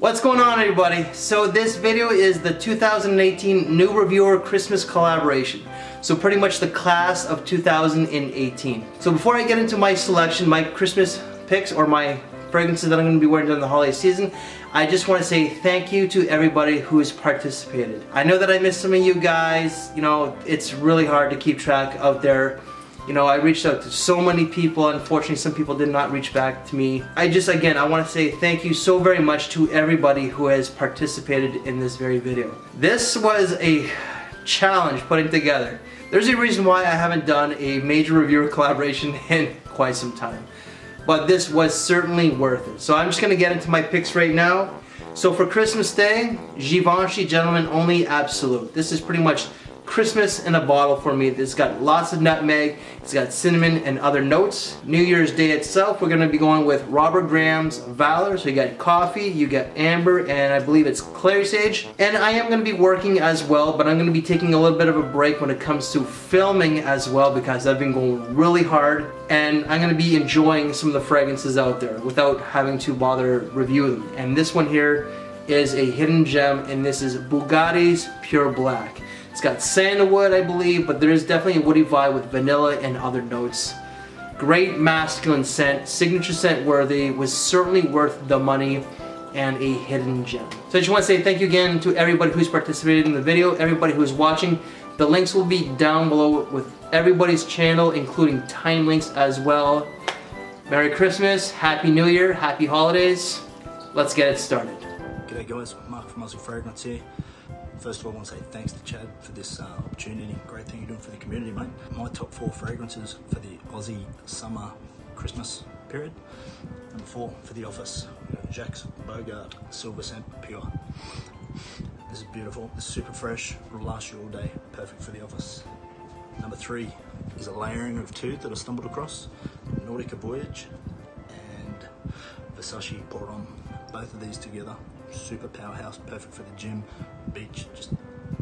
What's going on, everybody? So this video is the 2018 New Reviewer Christmas collaboration. So pretty much the class of 2018. So before I get into my selection, my Christmas picks or my fragrances that I'm going to be wearing during the holiday season, I just want to say thank you to everybody who has participated. I know that I missed some of you guys. You know, it's really hard to keep track out there. You know, I reached out to so many people. Unfortunately, some people did not reach back to me. Again, I want to say thank you so very much to everybody who has participated in this very video. This was a challenge putting together. There's a reason why I haven't done a major reviewer collaboration in quite some time. But this was certainly worth it. So I'm just going to get into my picks right now. So for Christmas Day, Givenchy Gentleman Only Absolute. This is pretty much Christmas in a bottle for me. It's got lots of nutmeg, it's got cinnamon and other notes. New Year's Day itself, we're going to be going with Robert Graham's Valor. So you got coffee, you get amber, and I believe it's clary sage. And I am going to be working as well, but I'm going to be taking a little bit of a break when it comes to filming as well, because I've been going really hard, and I'm going to be enjoying some of the fragrances out there without having to bother review them. And this one here is a hidden gem, and this is Bugatti's Pure Black. It's got sandalwood, I believe, but there is definitely a woody vibe with vanilla and other notes. Great masculine scent, signature scent worthy, was certainly worth the money, and a hidden gem. So I just want to say thank you again to everybody who's participated in the video, everybody who's watching. The links will be down below with everybody's channel, including time links as well. Merry Christmas, Happy New Year, Happy Holidays. Let's get it started. G'day guys, Mark from Aussie Fragrance here. First of all, I want to say thanks to Chad for this opportunity. Great thing you're doing for the community, mate. My top 4 fragrances for the Aussie summer Christmas period. Number 4 for the office, Jacques Bogart Silver Scent Pure. This is beautiful, it's super fresh, will last you all day, perfect for the office. Number 3 is a layering of 2 that I stumbled across, Nordic Voyage and Versace Pour Homme. Both of these together, super powerhouse, perfect for the gym, beach, just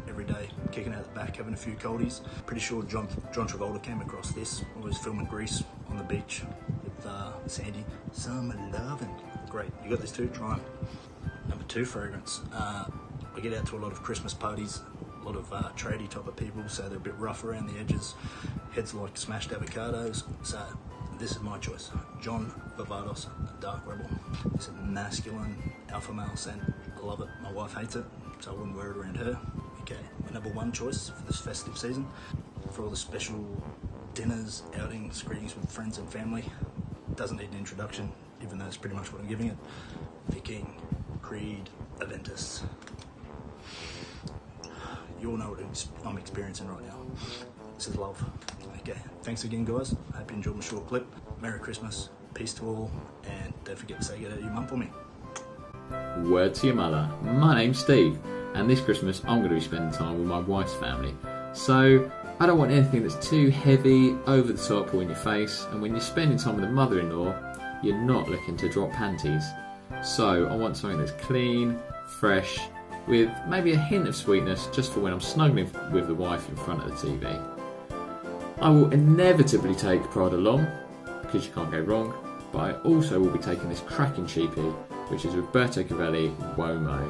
every day, kicking out the back, having a few coldies. Pretty sure John Travolta came across this while he was filming Grease on the beach with Sandy. Summer lovin'. Great, you got these 2, try them. Number 2 fragrance. I get out to a lot of Christmas parties, a lot of tradie type of people, so they're a bit rough around the edges. Heads like smashed avocados, so this is my choice. John Barbados Dark Rebel. It's a masculine alpha male scent. I love it. My wife hates it, so I wouldn't wear it around her. Okay, my number 1 choice for this festive season, for all the special dinners, outings, greetings with friends and family. Doesn't need an introduction, even though it's pretty much what I'm giving it. Viking Creed Aventus. You all know what I'm experiencing right now. This is love. Okay, thanks again guys. I hope you enjoyed my short clip. Merry Christmas, peace to all, and don't forget to say good day to your mum for me. Word to your mother. My name's Steve, and this Christmas I'm going to be spending time with my wife's family. So I don't want anything that's too heavy, over the top or in your face, and when you're spending time with a mother-in-law, you're not looking to drop panties. So I want something that's clean, fresh, with maybe a hint of sweetness just for when I'm snuggling with the wife in front of the TV. I will inevitably take Prada along, because you can't go wrong, but I also will be taking this cracking cheapie, which is Roberto Cavalli Uomo.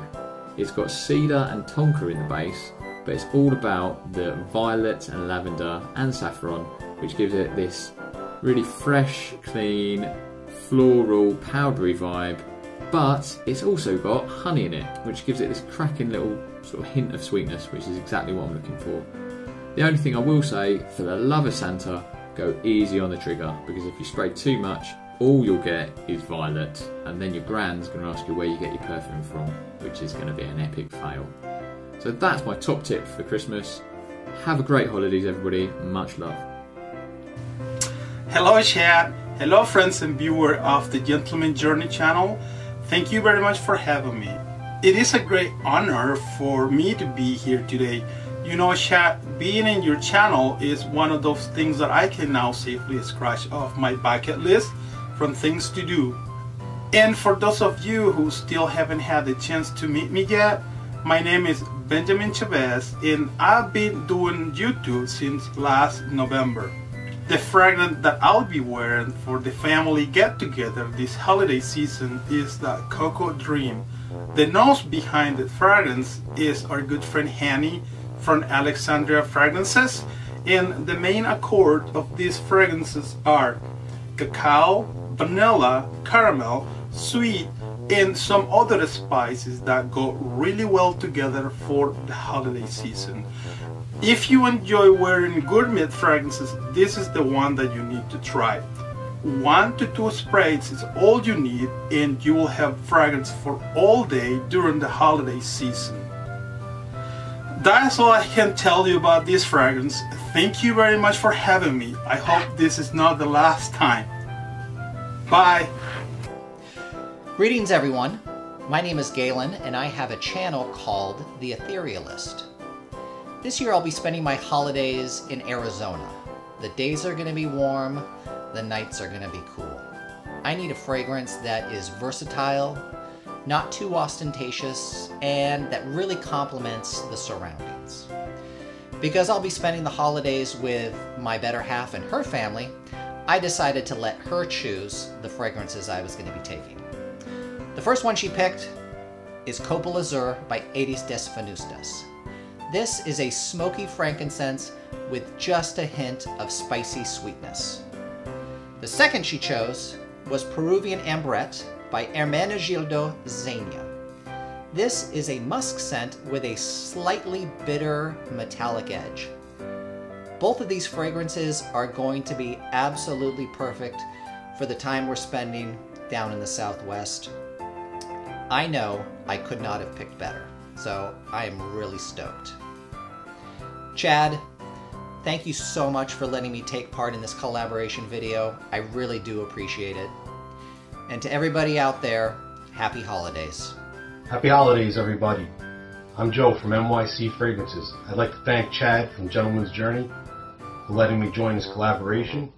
It's got cedar and tonka in the base, but it's all about the violet and lavender and saffron, which gives it this really fresh, clean, floral, powdery vibe, but it's also got honey in it, which gives it this cracking little sort of hint of sweetness, which is exactly what I'm looking for. The only thing I will say, for the love of Santa, go easy on the trigger, because if you spray too much, all you'll get is violet, and then your brand's going to ask you where you get your perfume from, which is going to be an epic fail. So that's my top tip for Christmas. Have a great holidays everybody, much love. Hello chat, hello friends and viewers of the Gentleman Journey channel. Thank you very much for having me. It is a great honor for me to be here today. You know chat, being in your channel is one of those things that I can now safely scratch off my bucket list from things to do. And for those of you who still haven't had the chance to meet me yet, my name is Benjamin Chavez, and I've been doing YouTube since last November. The fragrance that I'll be wearing for the family get-together this holiday season is the Cocoa Dream. The nose behind the fragrance is our good friend Annie from Alexandria Fragrances, and the main accord of these fragrances are cacao, vanilla, caramel, sweet, and some other spices that go really well together for the holiday season. If you enjoy wearing gourmet fragrances, this is the one that you need to try. 1 to 2 sprays is all you need, and you will have fragrance for all day during the holiday season. That's all I can tell you about this fragrance. Thank you very much for having me. I hope this is not the last time. Bye! Greetings everyone, my name is Galen and I have a channel called The Aetherealist. This year I'll be spending my holidays in Arizona. The days are going to be warm, the nights are going to be cool. I need a fragrance that is versatile, not too ostentatious, and that really complements the surroundings. Because I'll be spending the holidays with my better half and her family, I decided to let her choose the fragrances I was going to be taking. The first one she picked is Copal Azur by Aedes des Venustas. This is a smoky frankincense with just a hint of spicy sweetness. The second she chose was Peruvian Ambrette by Hermenegildo Zegna. This is a musk scent with a slightly bitter metallic edge. Both of these fragrances are going to be absolutely perfect for the time we're spending down in the Southwest. I know I could not have picked better, so I am really stoked. Chad, thank you so much for letting me take part in this collaboration video. I really do appreciate it. And to everybody out there, happy holidays. Happy holidays, everybody. I'm Joe from NYC Fragrances. I'd like to thank Chad from Gentleman's Journey for letting me join this collaboration.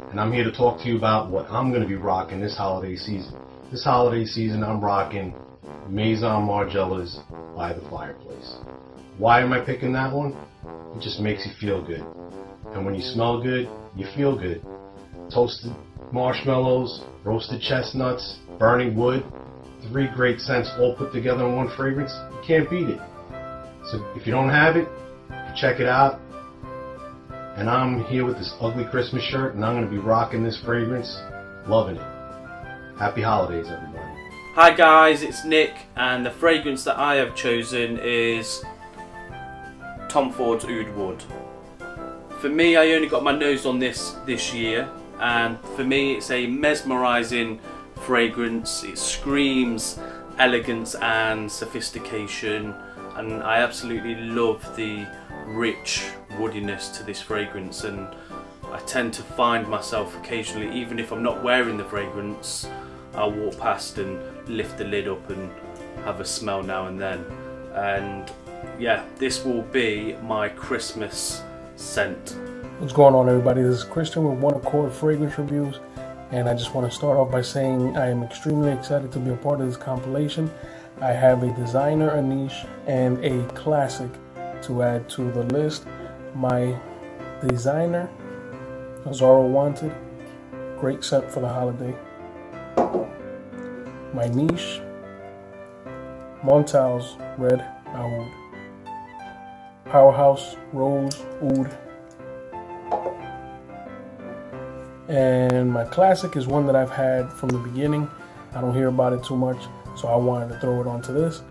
And I'm here to talk to you about what I'm going to be rocking this holiday season. This holiday season, I'm rocking Maison Margielas by the Fireplace. Why am I picking that one? It just makes you feel good. And when you smell good, you feel good. Toasted marshmallows, roasted chestnuts, burning wood, 3 great scents all put together in one fragrance. You can't beat it. So if you don't have it, check it out. And I'm here with this ugly Christmas shirt, and I'm going to be rocking this fragrance, loving it. Happy holidays, everybody. Hi guys, it's Nick, and the fragrance that I have chosen is Tom Ford's Oud Wood. For me, I only got my nose on this year, and for me it's a mesmerising fragrance. It screams elegance and sophistication, and I absolutely love the rich woodiness to this fragrance, and I tend to find myself occasionally, even if I'm not wearing the fragrance, I'll walk past and lift the lid up and have a smell now and then. And yeah, this will be my Christmas scent. What's going on, everybody? This is Christian with One Accord Fragrance Reviews, and I just want to start off by saying I am extremely excited to be a part of this compilation. I have a designer, a niche, and a classic to add to the list. My designer, Azzaro Wanted, great scent for the holiday. My niche, Montal's Red Oud. Powerhouse Rose Oud. And my classic is one that I've had from the beginning. I don't hear about it too much, so I wanted to throw it onto this.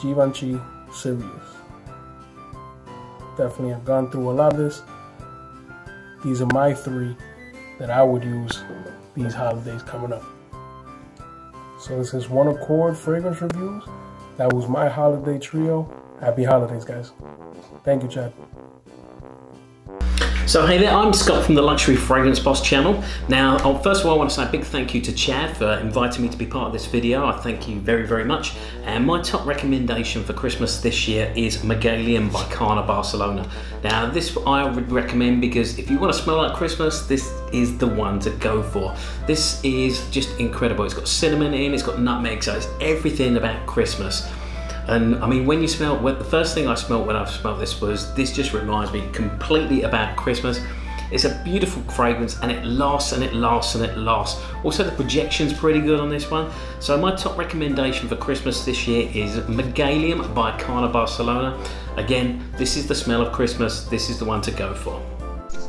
Givenchy Sirius. Definitely, I've gone through a lot of this. These are my 3 that I would use these holidays coming up. So this is One Accord Fragrance Reviews. That was my holiday trio. Happy holidays, guys. Thank you, Chad. So hey there, I'm Scott from the Luxury Fragrance Boss channel. Now, first of all, I want to say a big thank you to Chad for inviting me to be part of this video. I thank you very, very much. And my top recommendation for Christmas this year is Megalium by Carner Barcelona. Now, this I would recommend because if you want to smell like Christmas, this is the one to go for. This is just incredible. It's got cinnamon in, it's got nutmeg, so it's everything about Christmas. And I mean, when you smell, the first thing I smelled when I smelled this was, this just reminds me completely about Christmas. It's a beautiful fragrance and it lasts and it lasts and it lasts. Also the projection's pretty good on this one. So my top recommendation for Christmas this year is Megalium by Carna Barcelona. Again, this is the smell of Christmas. This is the one to go for.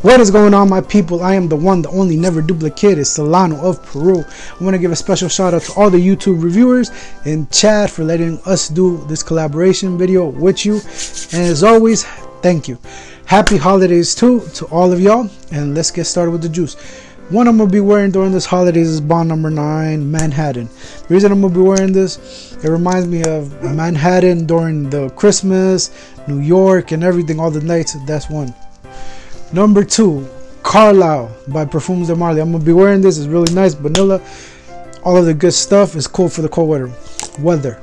What is going on, my people? I am the one, the only, never duplicated Solano of Peru. I want to give a special shout out to all the YouTube reviewers and Chad for letting us do this collaboration video with you. And as always, thank you. Happy holidays too to all of y'all. And let's get started with the juice. One I'm going to be wearing during this holidays is Bond number 9, Manhattan. The reason I'm going to be wearing this, it reminds me of Manhattan during the Christmas, New York, and everything, all the nights. That's one. Number 2, Carlisle by Parfums de Marly. I'm going to be wearing this. It's really nice. Vanilla. All of the good stuff is cool for the cold weather.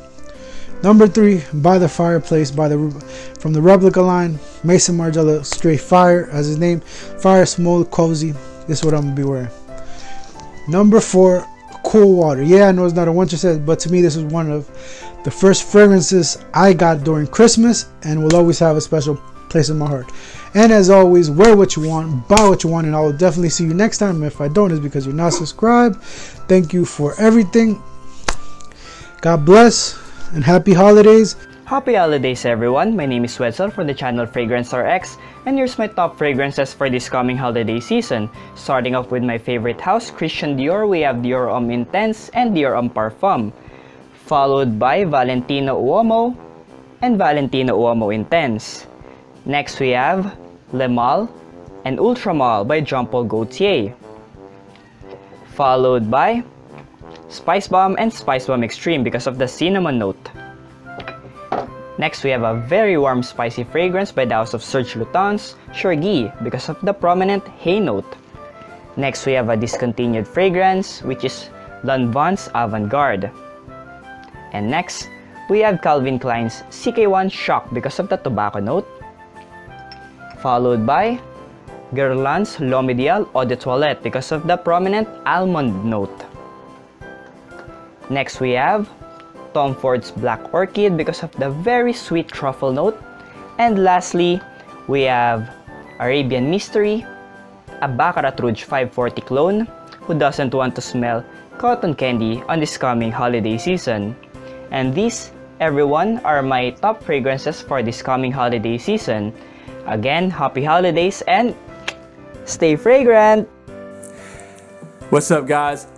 Number 3, By the Fireplace from the Replica line. Mason Margiela Straight Fire as his name. Fire, smooth, cozy. This is what I'm going to be wearing. Number 4, Cool Water. Yeah, I know it's not a winter set, but to me this is one of the first fragrances I got during Christmas and will always have a special place in my heart. And as always, wear what you want, buy what you want, and I will definitely see you next time. If I don't, it's because you're not subscribed. Thank you for everything. God bless and happy holidays. Happy holidays, everyone. My name is Wetzel from the channel Fragrance RX, and here's my top fragrances for this coming holiday season. Starting off with my favorite house, Christian Dior, we have Dior Homme Intense and Dior Homme Parfum, followed by Valentino Uomo and Valentino Uomo Intense. Next we have Le Mal and Ultra Mal by Jean Paul Gaultier, followed by Spice Bomb and Spice Bomb Extreme because of the cinnamon note. Next we have a very warm spicy fragrance by the house of Serge Lutens, Sturgill, because of the prominent hay note. Next we have a discontinued fragrance which is Lanvin's Avant-Garde. And next we have Calvin Klein's CK1 Shock because of the tobacco note, followed by Guerlain's L'Homme Ideal Eau de Toilette because of the prominent almond note. Next we have Tom Ford's Black Orchid because of the very sweet truffle note. And lastly, we have Arabian Mystery, a Baccarat Rouge 540 clone. Who doesn't want to smell cotton candy on this coming holiday season? And these, everyone, are my top fragrances for this coming holiday season. Again, happy holidays and stay fragrant! What's up, guys?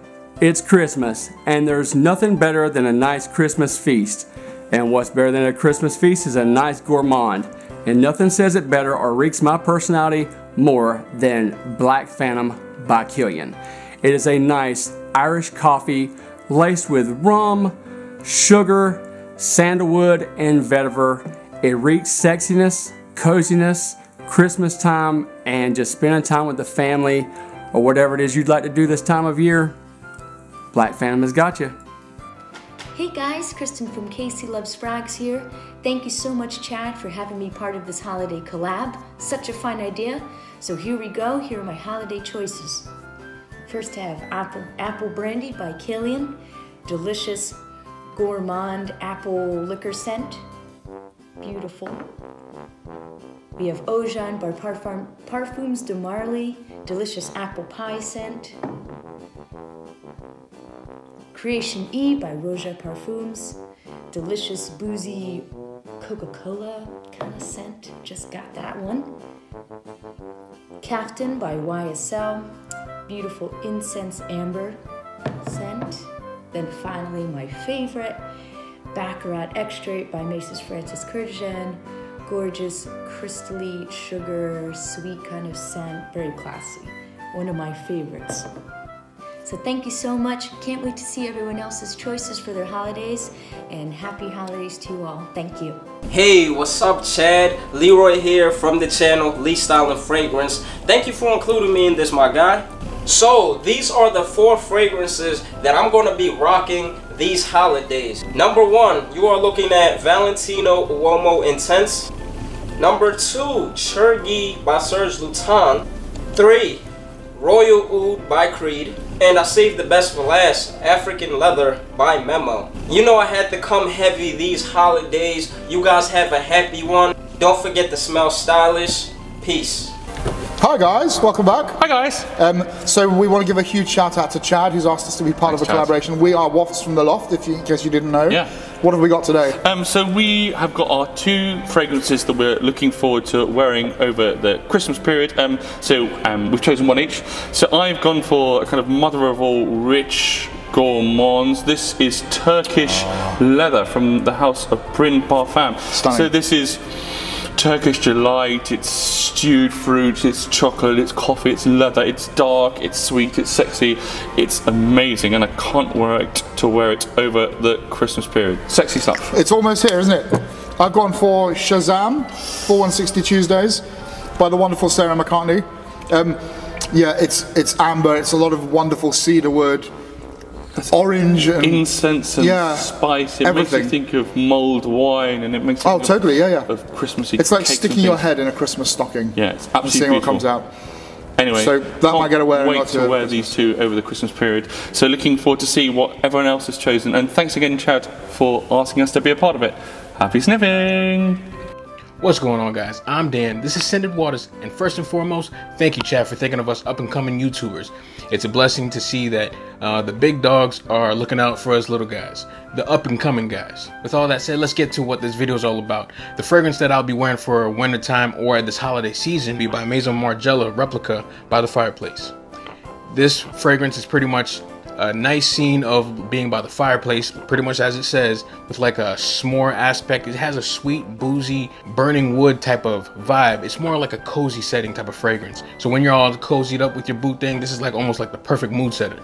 It's Christmas, and there's nothing better than a nice Christmas feast. And what's better than a Christmas feast is a nice gourmand. And nothing says it better or reeks my personality more than Black Phantom by Killian. It is a nice Irish coffee laced with rum, sugar, sandalwood, and vetiver. It reeks sexiness, coziness, Christmas time, and just spending time with the family or whatever it is you'd like to do this time of year. Black Phantom has got you. Hey guys, Kristen from KC Loves Frags here. Thank you so much, Chad, for having me part of this holiday collab. Such a fun idea. So here we go. Here are my holiday choices. First I have Apple Brandy by Killian. Delicious gourmand apple liquor scent. Beautiful. We have Ojan by Parfums de Marly. Delicious apple pie scent. Creation E by Roja Parfums. Delicious boozy Coca-Cola kind of scent. Just got that one. Captain by YSL. Beautiful incense amber scent. Then finally my favorite, Baccarat Extrait by Mrs. Francis Curtijan. Gorgeous, crystally, sugar, sweet kind of scent. Very classy. One of my favorites. So thank you so much. Can't wait to see everyone else's choices for their holidays. And happy holidays to you all. Thank you. Hey, what's up, Chad? Leroy here from the channel Lee Style&Fragrance. Thank you for including me in this, my guy. So these are the 4 fragrances that I'm going to be rocking these holidays. Number 1, you are looking at Valentino Uomo Intense. Number 2, Sturgill by Serge Lutens. 3, Royal Oud by Creed. And I saved the best for last, African Leather by Memo. You know I had to come heavy these holidays. You guys have a happy one. Don't forget to smell stylish. Peace. Hi guys, welcome back. Hi guys. So we want to give a huge shout out to Chad, who's asked us to be part of a collaboration. We are Wafts from the Loft, in case you didn't know. Yeah. What have we got today? So we have got our 2 fragrances that we're looking forward to wearing over the Christmas period. We've chosen one each. So I've gone for a kind of mother of all rich gourmands. This is Turkish leather from the house of Bryn Parfum. Stunning. So this is Turkish delight, it's stewed fruit, it's chocolate, it's coffee, it's leather, it's dark, it's sweet, it's sexy, it's amazing, and I can't wait to wear it over the Christmas period. Sexy stuff. It's almost here, isn't it? I've gone for Shazam, 4160 Tuesdays, by the wonderful Sarah McCartney. Yeah, it's amber, it's a lot of wonderful cedarwood, orange and incense and spice. It everything. makes you think of mulled wine, and it makes you think totally, of Christmassy. It's like cakes sticking and your things. head in a Christmas stocking. Yeah, it's and absolutely seeing beautiful. what comes out. Anyway, so that might get a wear. Wait to wear these 2 over the Christmas period. So looking forward to see what everyone else has chosen. And thanks again, Chad, for asking us to be a part of it. Happy sniffing! What's going on, guys? I'm Dan. This is Scented Waters, and first and foremost, thank you, Chad, for thinking of us up-and-coming YouTubers. It's a blessing to see that the big dogs are looking out for us little guys, the up-and-coming guys. With all that said, let's get to what this video is all about. The fragrance that I'll be wearing for wintertime or this holiday season will be by Maison Margiela Replica by the fireplace. This fragrance is pretty much a nice scene of being by the fireplace, pretty much as it says, with like a s'more aspect. It has a sweet, boozy, burning wood type of vibe. It's more like a cozy setting type of fragrance. So when you're all cozied up with your boot thing, this is like almost like the perfect mood setter.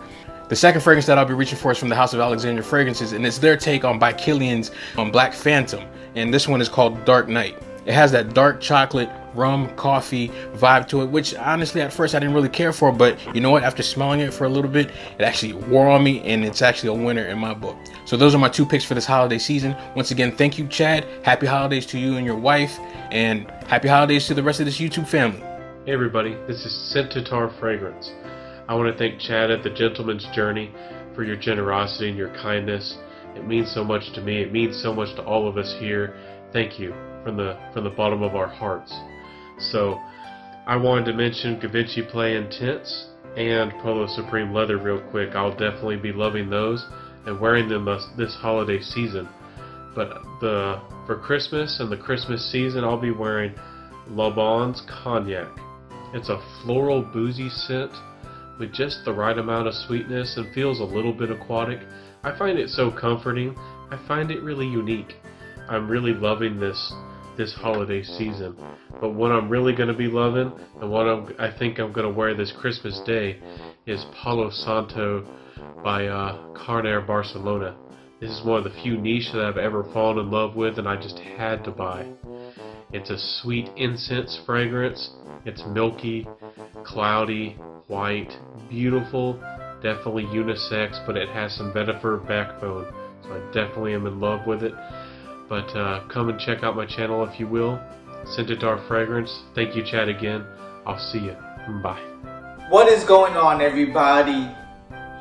The second fragrance that I'll be reaching for is from the house of Alexandria Fragrances, and it's their take on By Kilian's Black Phantom, and this one is called Dark Night. It has that dark chocolate, rum, coffee vibe to it, which honestly at first I didn't really care for, but you know what, after smelling it for a little bit, it actually wore on me, and it's actually a winner in my book. So those are my 2 picks for this holiday season. Once again, thank you, Chad. Happy holidays to you and your wife, and happy holidays to the rest of this YouTube family. Hey everybody, this is Scentitar Fragrance. I want to thank Chad at The Gentleman's Journey for your generosity and your kindness. It means so much to me. It means so much to all of us here. Thank you from the bottom of our hearts. So I wanted to mention Givenchy Play Intense and Polo Supreme Leather real quick. I'll definitely be loving those and wearing them this holiday season. But for Christmas and the Christmas season, I'll be wearing Le Bon's Cognac. It's a floral boozy scent with just the right amount of sweetness and feels a little bit aquatic. I find it so comforting. I find it really unique. I'm really loving this holiday season. But what I'm really going to be loving, and what I think I'm going to wear this Christmas day, is Palo Santo by Carner Barcelona. This is one of the few niche that I've ever fallen in love with, and I just had to buy. It's a sweet incense fragrance. It's milky, cloudy, white, beautiful, definitely unisex, but it has some vetiver backbone, so I definitely am in love with it. But come and check out my channel if you will. Scentitar Fragrance. Thank you, Chad, again. I'll see you. Bye. What is going on, everybody?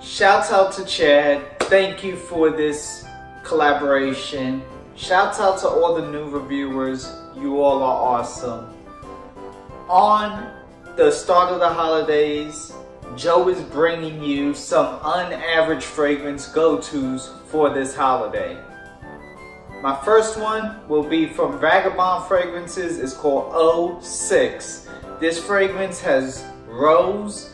Shouts out to Chad. Thank you for this collaboration. Shouts out to all the new reviewers. You all are awesome. On the start of the holidays, Joe is bringing you some unaverage fragrance go-tos for this holiday. My first one will be from Vagabond Fragrances. It's called 06. This fragrance has rose,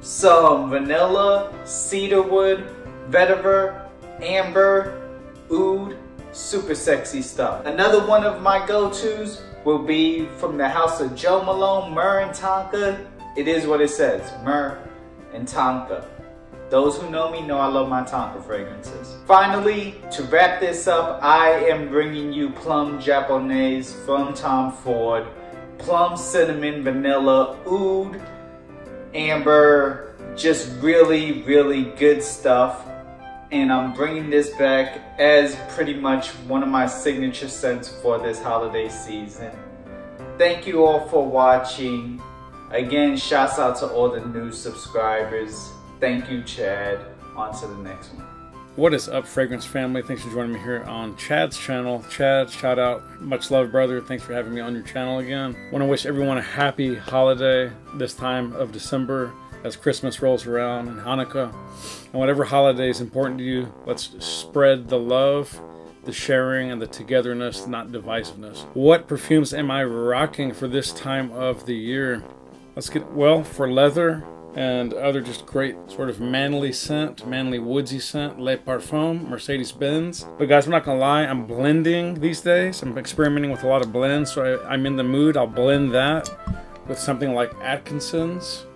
some vanilla, cedarwood, vetiver, amber, oud, super sexy stuff. Another one of my go-tos will be from the house of Joe Malone, Myrrh and Tonka. It is what it says, Myrrh and Tonka. Those who know me know I love my Tonka fragrances. Finally, to wrap this up, I am bringing you Plum Japonaise from Tom Ford. Plum, cinnamon, vanilla, oud, amber, just really, really good stuff. And I'm bringing this back as pretty much one of my signature scents for this holiday season. Thank you all for watching. Again, shouts out to all the new subscribers. Thank you, Chad. On to the next one. What is up, Fragrance family? Thanks for joining me here on Chad's channel. Chad, shout out. Much love, brother. Thanks for having me on your channel again. Want to wish everyone a happy holiday this time of December as Christmas rolls around and Hanukkah. And whatever holiday is important to you, let's spread the love, the sharing, and the togetherness, not divisiveness. What perfumes am I rocking for this time of the year? Let's get, well, for leather and other just great sort of manly scent, manly woodsy scent, Le Parfum, Mercedes-Benz. But guys, I'm not gonna lie, I'm blending these days. I'm experimenting with a lot of blends, so I'm in the mood. I'll blend that with something like Atkinson's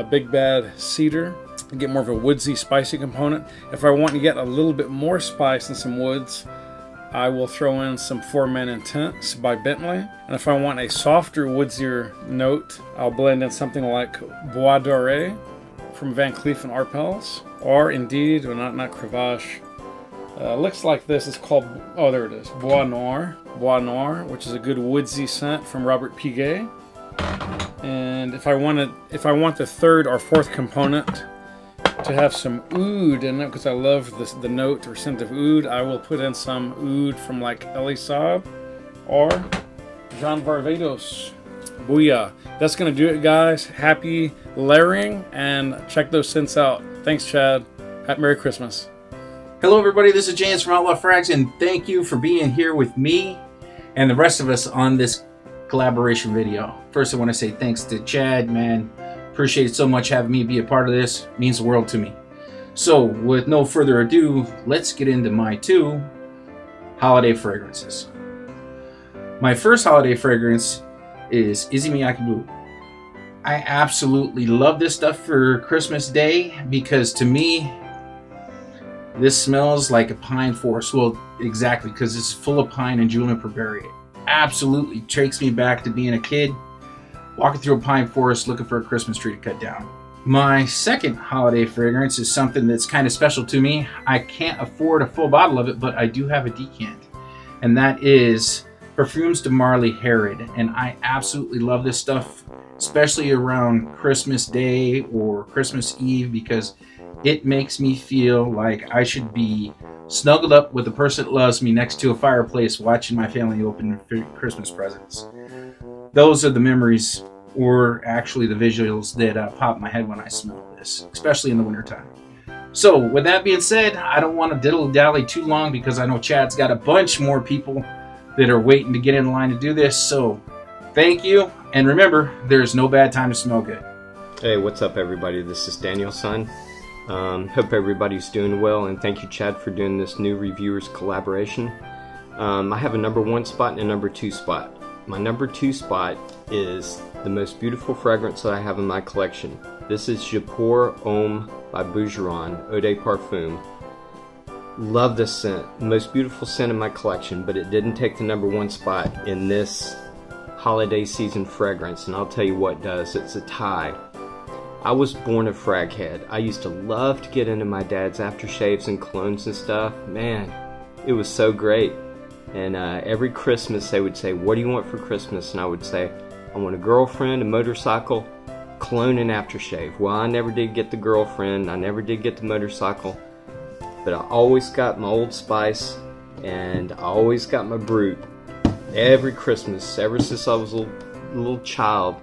Big Bad Cedar and get more of a woodsy, spicy component. If I want to get a little bit more spice and some woods, I will throw in some Four Men Intense by Bentley. And if I want a softer, woodsier note, I'll blend in something like Bois Doré from Van Cleef & Arpels. Or indeed, well, not Cravache. Looks like this. It's called, oh, there it is, Bois Noir. Bois Noir, which is a good woodsy scent from Robert Piguet. And if I want the third or fourth component to have some oud in it, because I love the note or scent of oud, I will put in some oud from like Elie Saab or Jean Varvatos. Booyah. That's going to do it, guys. Happy layering, and check those scents out. Thanks, Chad. Merry Christmas. Hello, everybody. This is James from Outlaw Frags, and thank you for being here with me and the rest of us on this collaboration video. First, I want to say thanks to Chad, man. Appreciate it so much having me be a part of this. It means the world to me. So, with no further ado, let's get into my two holiday fragrances. My first holiday fragrance is Issey Miyake Blue. I absolutely love this stuff for Christmas Day because to me, this smells like a pine forest. Well, exactly, because it's full of pine and juniper berry. It absolutely takes me back to being a kid, walking through a pine forest looking for a Christmas tree to cut down. My second holiday fragrance is something that's kind of special to me. I can't afford a full bottle of it, but I do have a decant. And that is Parfums de Marly Herod. And I absolutely love this stuff, especially around Christmas Day or Christmas Eve, because it makes me feel like I should be snuggled up with the person that loves me next to a fireplace watching my family open Christmas presents. Those are the memories, or actually the visuals, that pop in my head when I smell this, especially in the wintertime. So, with that being said, I don't want to diddle-dally too long because I know Chad's got a bunch more people that are waiting to get in line to do this. So, thank you, and remember, there's no bad time to smell good. Hey, what's up, everybody? This is Daniel's son. Hope everybody's doing well, and thank you, Chad, for doing this new reviewers collaboration. I have a #1 spot and a #2 spot. My #2 spot is the most beautiful fragrance that I have in my collection. This is Je Pour Homme by Bougeron Eau de Parfum. Love this scent. The most beautiful scent in my collection, but it didn't take the #1 spot in this holiday season fragrance, and I'll tell you what does. It's a tie. I was born a frag head. I used to love to get into my dad's aftershaves and colognes and stuff. Man, it was so great. And every Christmas they would say, what do you want for Christmas? And I would say, I want a girlfriend, a motorcycle, cologne, and aftershave. Well, I never did get the girlfriend, I never did get the motorcycle, but I always got my Old Spice, and I always got my Brut. Every Christmas, ever since I was a little child.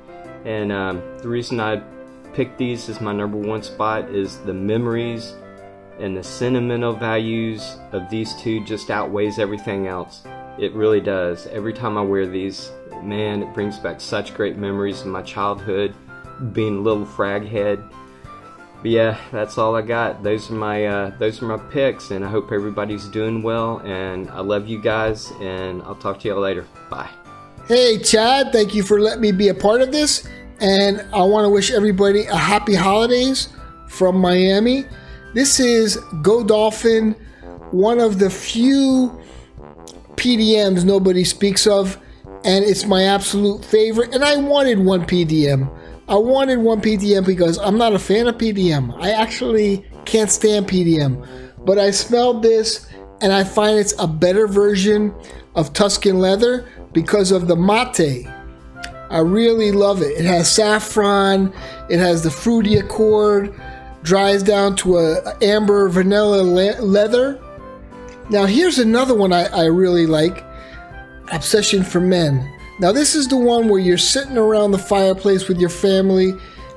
And the reason I picked these as my #1 spot is the memories and the sentimental values of these two just outweighs everything else. It really does. Every time I wear these, man, it brings back such great memories of my childhood, being a little frag head. But yeah, that's all I got. Those are my picks, and I hope everybody's doing well, and I love you guys, and I'll talk to y'all later. Bye. Hey Chad, thank you for letting me be a part of this, and I want to wish everybody a happy holidays from Miami. This is Go Dolphin, one of the few PDMs nobody speaks of, and it's my absolute favorite. And I wanted one PDM. I wanted one PDM because I'm not a fan of PDM. I actually can't stand PDM. But I smelled this, and I find it's a better version of Tuscan leather because of the mate. I really love it. It has saffron, it has the fruity accord. dries down to a amber vanilla leather. Now here's another one I really like, Obsession for Men. Now this is the one where you're sitting around the fireplace with your family,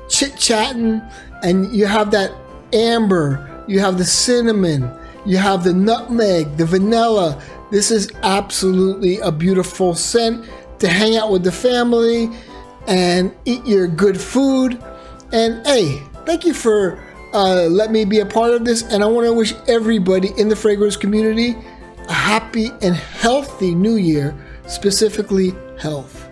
chit-chatting, and you have that amber, you have the cinnamon, you have the nutmeg, the vanilla. This is absolutely a beautiful scent to hang out with the family and eat your good food. And hey, thank you for letting me be a part of this, and I want to wish everybody in the fragrance community a happy and healthy new year, specifically health.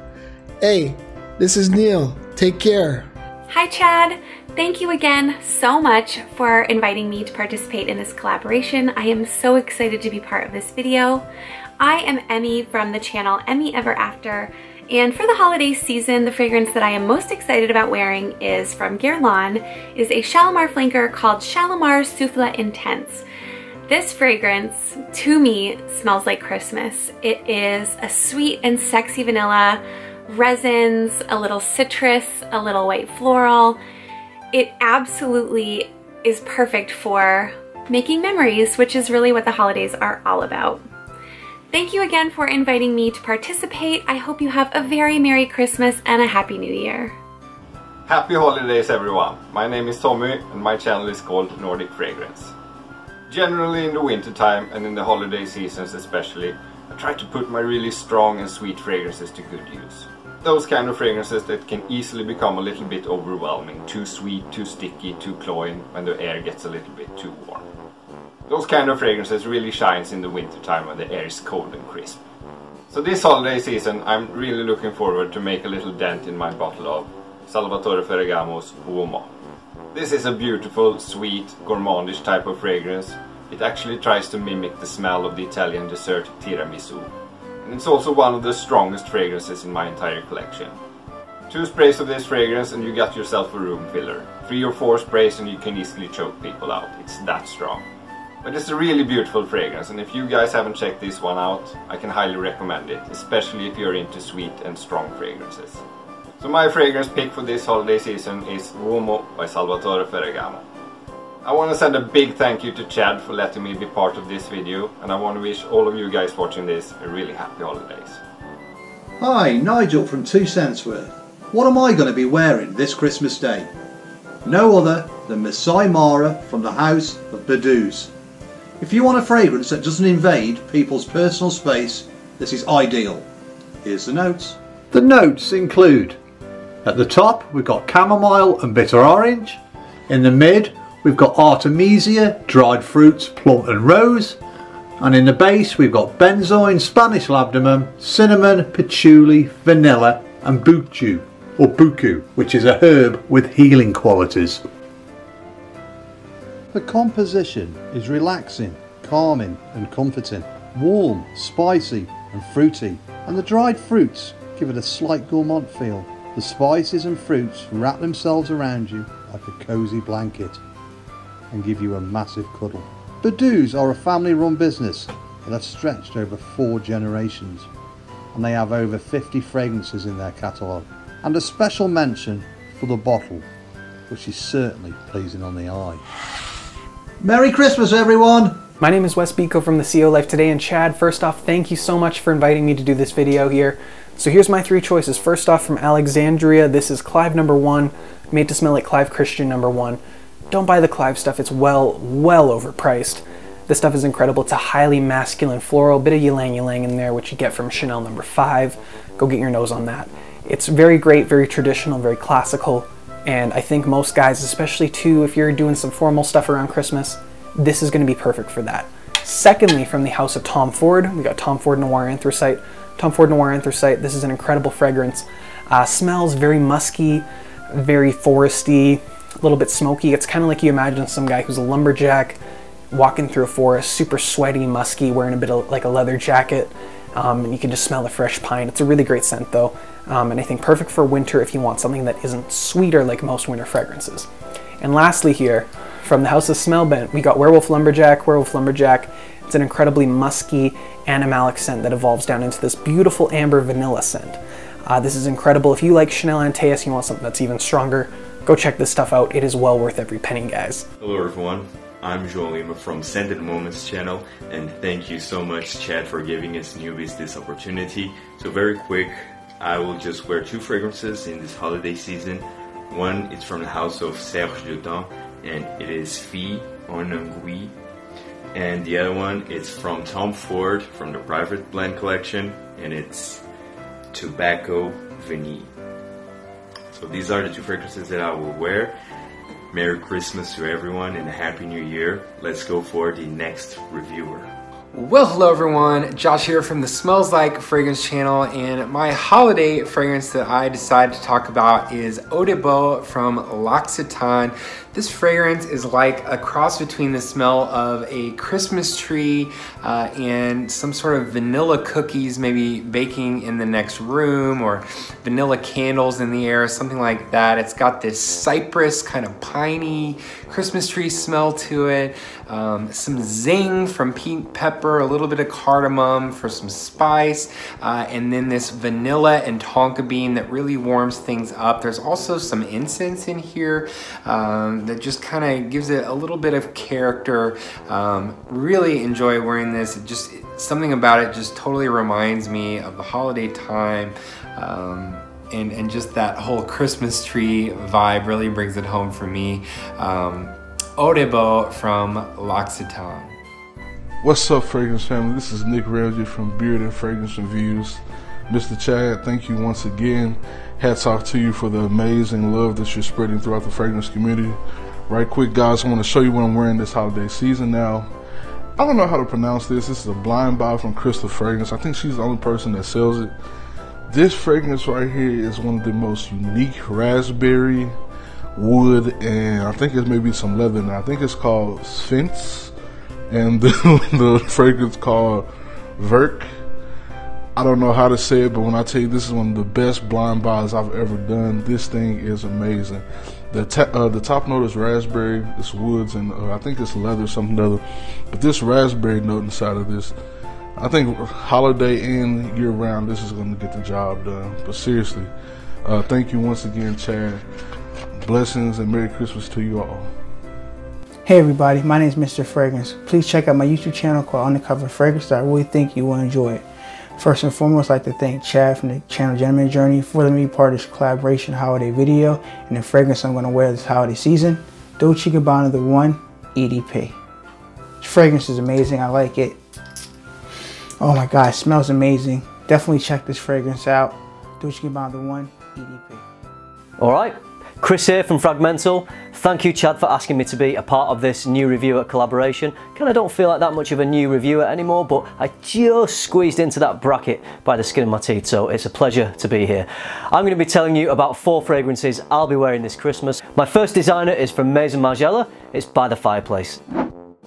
Hey, this is Neil. Take care. Hi Chad, thank you again so much for inviting me to participate in this collaboration. I am so excited to be part of this video. I am Emmy from the channel Emmy Ever After, and for the holiday season, the fragrance that I am most excited about wearing is from Guerlain. It is a Shalimar flanker called Shalimar Souffle Intense. This fragrance, to me, smells like Christmas. It is a sweet and sexy vanilla, resins, a little citrus, a little white floral. It absolutely is perfect for making memories, which is really what the holidays are all about. Thank you again for inviting me to participate. I hope you have a very Merry Christmas and a Happy New Year. Happy holidays everyone. My name is Tommy and my channel is called Nordic Fragrance. Generally in the winter time and in the holiday seasons especially, I try to put my really strong and sweet fragrances to good use. Those kind of fragrances that can easily become a little bit overwhelming, too sweet, too sticky, too cloying when the air gets a little bit too warm. Those kind of fragrances really shines in the winter time when the air is cold and crisp. So this holiday season I'm really looking forward to make a little dent in my bottle of Salvatore Ferragamo's Uomo. This is a beautiful, sweet, gourmandish type of fragrance. It actually tries to mimic the smell of the Italian dessert tiramisu. And it's also one of the strongest fragrances in my entire collection. 2 sprays of this fragrance and you got yourself a room filler. 3 or 4 sprays and you can easily choke people out. It's that strong. But it's a really beautiful fragrance, and if you guys haven't checked this one out, I can highly recommend it, especially if you're into sweet and strong fragrances. So my fragrance pick for this holiday season is Uomo by Salvatore Ferragamo. I want to send a big thank you to Chad for letting me be part of this video, and I want to wish all of you guys watching this a really happy holidays. Hi, Nigel from 2 Cents Worth. What am I going to be wearing this Christmas Day? No other than Masai Mara from the House of Badooz. If you want a fragrance that doesn't invade people's personal space, this is ideal. Here's the notes. The notes include, at the top we've got chamomile and bitter orange. In the mid we've got artemisia, dried fruits, plum and rose. And in the base we've got benzoin, Spanish labdanum, cinnamon, patchouli, vanilla and buchu, or buku, which is a herb with healing qualities. The composition is relaxing, calming and comforting, warm, spicy and fruity, and the dried fruits give it a slight gourmand feel. The spices and fruits wrap themselves around you like a cosy blanket and give you a massive cuddle. Badooz are a family-run business that have stretched over 4 generations, and they have over 50 fragrances in their catalogue. And a special mention for the bottle, which is certainly pleasing on the eye. Merry Christmas everyone! My name is Wes Biko from the CEOLIFE today, and Chad, first off, thank you so much for inviting me to do this video here. So here's my 3 choices. First off, from Alexandria, this is Clive No. 1, made to smell like Clive Christian No. 1. Don't buy the Clive stuff, it's well overpriced. This stuff is incredible. It's a highly masculine floral, bit of ylang ylang in there, which you get from Chanel No. 5. Go get your nose on that. It's very great, very traditional, very classical. And I think most guys, especially too, if you're doing some formal stuff around Christmas, this is going to be perfect for that. Secondly, from the house of Tom Ford, we got Tom Ford Noir Anthracite. Tom Ford Noir Anthracite, this is an incredible fragrance. Smells very musky, very foresty, a little bit smoky. It's kind of like you imagine some guy who's a lumberjack walking through a forest, super sweaty, musky, wearing a bit of like a leather jacket. And you can just smell the fresh pine. It's a really great scent though. And I think perfect for winter if you want something that isn't sweeter like most winter fragrances. And lastly here, from the house of Smellbent, we got Werewolf Lumberjack. Werewolf Lumberjack, it's an incredibly musky, animalic scent that evolves down into this beautiful amber vanilla scent. This is incredible. If you like Chanel Antaeus and you want something that's even stronger, Go check this stuff out. It is well worth every penny, guys. Hello everyone, I'm Joel from Scented Moments channel, and thank you so much, Chad, for giving us newbies this opportunity. So very quick, I will just wear 2 fragrances in this holiday season. One is from the house of Sturgill, and it is Fille en Anguille. And the other one is from Tom Ford from the Private Blend collection, and it's Tobacco Vanille. So these are the 2 fragrances that I will wear. Merry Christmas to everyone and a Happy New Year. Let's go for the next reviewer. Well, hello everyone, Josh here from the Smells Like Fragrance channel, and my holiday fragrance that I decided to talk about is Eau de Bois from L'Occitane. This fragrance is like a cross between the smell of a Christmas tree and some sort of vanilla cookies maybe baking in the next room, or vanilla candles in the air, something like that. It's got this cypress kind of piney Christmas tree smell to it, some zing from pink pepper, a little bit of cardamom for some spice, and then this vanilla and tonka bean that really warms things up. There's also some incense in here that just kind of gives it a little bit of character. Really enjoy wearing this. Something about it just totally reminds me of the holiday time, and just that whole Christmas tree vibe really brings it home for me. Eau de Bois from L'Occitane. What's up, Fragrance family? This is Nick Ramsey from Bearded Fragrance Reviews. Mr. Chad, thank you once again. Hats off to you for the amazing love that you're spreading throughout the fragrance community. Right quick, guys, I want to show you what I'm wearing this holiday season now. I don't know how to pronounce this. This is a blind buy from Crystal Fragrance. I think she's the only person that sells it. This fragrance right here is one of the most unique raspberry, wood, and I think it's maybe some leather now. I think it's called Sphinx, and the fragrance called Verk. I don't know how to say it, but when I tell you this is one of the best blind buys I've ever done, this thing is amazing. The top note is raspberry, it's woods, and I think it's leather, something other. But this raspberry note inside of this, I think holiday and year round, this is going to get the job done. But seriously, thank you once again, Chad. Blessings and Merry Christmas to you all. Hey everybody, my name is Mr. Fragrance. Please check out my YouTube channel called Undercover Fragrances. I really think you will enjoy it. First and foremost, I'd like to thank Chad from the channel Gentleman Journey for letting me be part of this collaboration holiday video and the fragrance I'm going to wear this holiday season, Dolce & Gabbana The One EDP. This fragrance is amazing. I like it. Oh my god, it smells amazing. Definitely check this fragrance out, Dolce & Gabbana The One EDP. Alright, Chris here from FRAG-MENTAL. Thank you, Chad, for asking me to be a part of this new reviewer collaboration. Kind of don't feel like that much of a new reviewer anymore, but I just squeezed into that bracket by the skin of my teeth, so it's a pleasure to be here. I'm going to be telling you about 4 fragrances I'll be wearing this Christmas. My first designer is from Maison Margiela. It's By the Fireplace.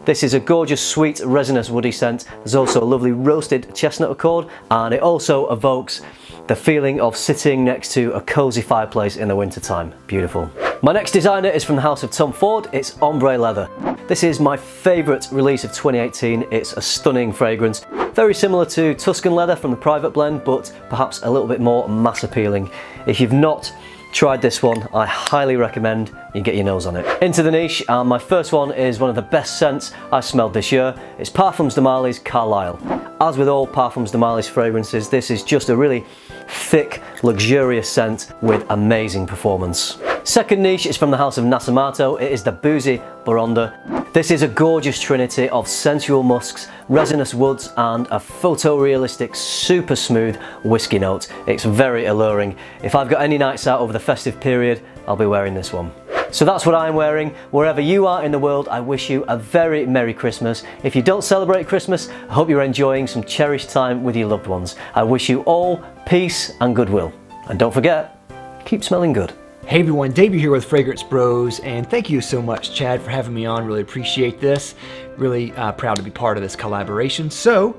This is a gorgeous, sweet, resinous woody scent. There's also a lovely roasted chestnut accord, and it also evokes the feeling of sitting next to a cozy fireplace in the wintertime. Beautiful. My next designer is from the house of Tom Ford. It's Ombre Leather. This is my favourite release of 2018. It's a stunning fragrance. Very similar to Tuscan Leather from the Private Blend, but perhaps a little bit more mass appealing. If you've not tried this one, I highly recommend you get your nose on it. Into the niche, and my first one is one of the best scents I smelled this year. It's Parfums de Marly's Carlisle. As with all Parfums de Marly's fragrances, this is just a really thick, luxurious scent with amazing performance. Second niche is from the house of Nasamato. It is the Boozy Boronda. This is a gorgeous trinity of sensual musks, resinous woods, and a photorealistic, super smooth whiskey note. It's very alluring. If I've got any nights out over the festive period, I'll be wearing this one. So that's what I'm wearing. Wherever you are in the world, I wish you a very Merry Christmas. If you don't celebrate Christmas, I hope you're enjoying some cherished time with your loved ones. I wish you all peace and goodwill. And don't forget, keep smelling good. Hey everyone, Davey here with Fragrance Bros, and thank you so much, Chad, for having me on. Really appreciate this. Really proud to be part of this collaboration. So,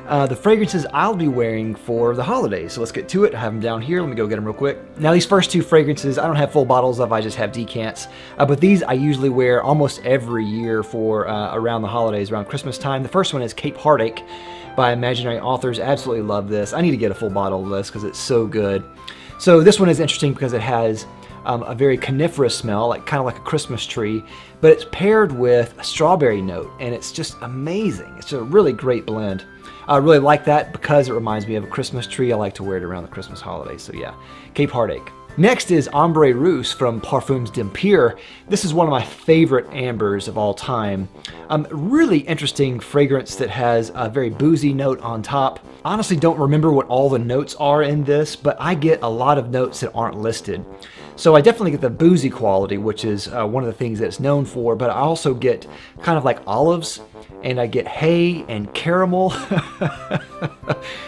the fragrances I'll be wearing for the holidays. So let's get to it. I have them down here. Let me go get them real quick. Now these first 2 fragrances, I don't have full bottles of, I just have decants. But these I usually wear almost every year for around the holidays, around Christmas time. The first one is Cape Heartache by Imaginary Authors. Absolutely love this. I need to get a full bottle of this because it's so good. So this one is interesting because it has a very coniferous smell, like kind of like a Christmas tree, but it's paired with a strawberry note, and it's just amazing. It's a really great blend. I really like that because it reminds me of a Christmas tree. I like to wear it around the Christmas holidays, so yeah, Cape Heartache. Next is Ombre Rousse from Parfums d'Empire. This is one of my favorite ambers of all time. Really interesting fragrance that has a very boozy note on top. Honestly, don't remember what all the notes are in this, but I get a lot of notes that aren't listed. So I definitely get the boozy quality, which is one of the things that it's known for, but I also get kind of like olives, and I get hay and caramel.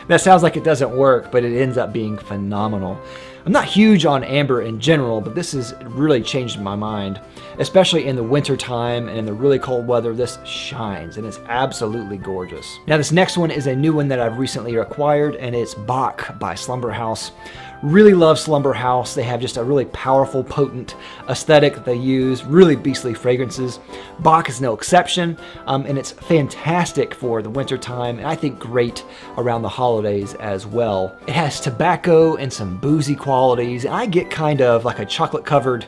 That sounds like it doesn't work, but it ends up being phenomenal. I'm not huge on amber in general, but this has really changed my mind, especially in the winter time and in the really cold weather. This shines and it's absolutely gorgeous. Now this next one is a new one that I've recently acquired, and it's Bach by Slumber House. Really love Slumber House. They have just a really powerful, potent aesthetic that they use, really beastly fragrances. Bach is no exception, and it's fantastic for the winter time, and I think great around the holidays as well. It has tobacco and some boozy qualities, and I get kind of like a chocolate-covered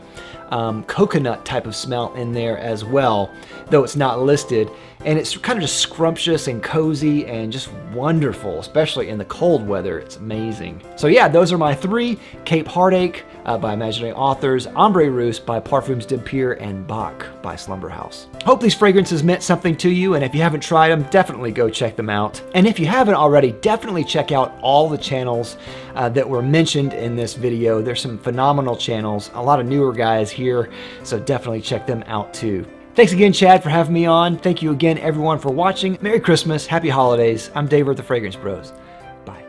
coconut type of smell in there as well, though it's not listed. And it's kind of just scrumptious and cozy and just wonderful, especially in the cold weather. It's amazing. So yeah, those are my three: Cape Heartache by Imaginary Authors, Ombre Rousse by Parfums d'Empire, and Bach by Slumber House. Hope these fragrances meant something to you, and if you haven't tried them, definitely go check them out. And if you haven't already, definitely check out all the channels that were mentioned in this video. There's some phenomenal channels, a lot of newer guys here, so definitely check them out too. Thanks again, Chad, for having me on. Thank you again, everyone, for watching. Merry Christmas, Happy Holidays. I'm Dave with the Fragrance Bros. Bye.